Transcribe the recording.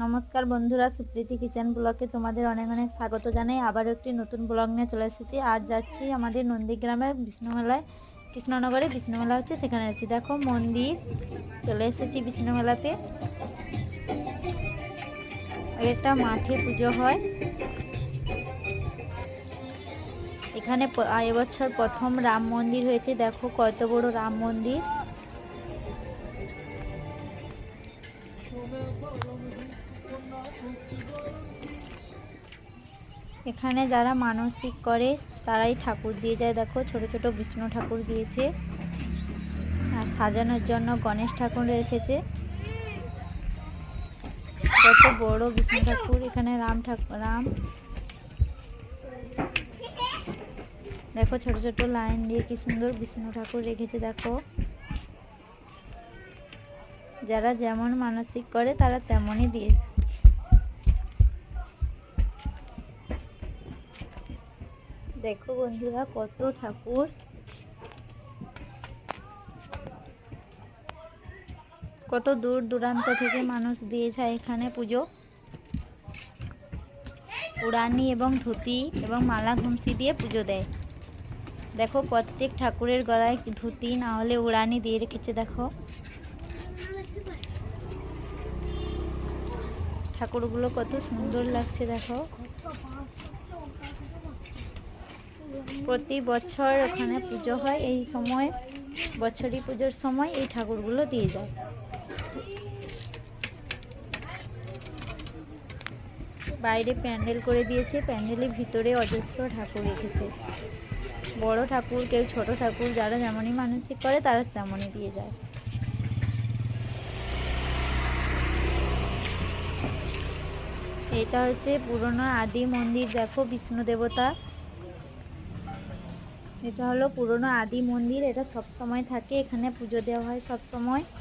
নমস্কার বন্ধুরা, সুপ্রীতি কিচেন ব্লগে তোমাদের অনেক অনেক স্বাগত জানাই। আবার একটি নতুন ব্লগ নিয়ে চলে এসেছি। আজ যাচ্ছি আমাদের নন্দীগ্রামের বিষ্ণুমেলায়, কৃষ্ণনগরে বিষ্ণুমেলা হচ্ছে, সেখানে যাচ্ছি। দেখো মন্দির, চলে এসেছি বিষ্ণুমেলাতে। একটা মাঠে পুজো হয় এখানে। এবছর প্রথম রাম মন্দির হয়েছে। দেখো কত বড় রাম মন্দির। এখানে যারা মানসিক করে তারাই ঠাকুর দিয়ে যায়। দেখো ছোট ছোট বিষ্ণু ঠাকুর দিয়েছে, আর সাজানোর জন্য গণেশ ঠাকুর রেখেছে। কত বড় বিষ্ণু ঠাকুর। এখানে রাম দেখো ছোট ছোট লাইন দিয়ে কি সুন্দর বিষ্ণু ঠাকুর রেখেছে। দেখো যারা যেমন মানসিক করে তারা তেমনই দিয়ে। দেখো বন্ধুরা কত ঠাকুর, কত দূর দূরান্ত থেকে মানুষ দিয়ে যায় এখানে পুজো। উড়ানি এবং ধুতি এবং মালা ঘুমসি দিয়ে পুজো দেয়। দেখো প্রত্যেক ঠাকুরের গলায় ধুতি না হলে উড়ানি দিয়ে রেখেছে। দেখো ঠাকুরগুলো কত সুন্দর লাগছে। দেখো প্রতি বছর ওখানে পুজো হয় এই সময়, বছরই পুজোর সময় এই ঠাকুরগুলো দিয়ে যায়। বাইরে প্যান্ডেল করে দিয়েছে, প্যান্ডেলের ভিতরে অজস্র ঠাকুর রেখেছে। বড় ঠাকুর, কেউ ছোট ঠাকুর, যারা যেমনই মানসিক করে তারা তেমনই দিয়ে যায়। এটা হচ্ছে পুরনো আদি মন্দির। দেখো বিষ্ণু দেবতা, এটা হলো পুরনো আদি মন্দির। এটা সব সময় থাকে, এখানে পুজো দেওয়া হয় সব সময়।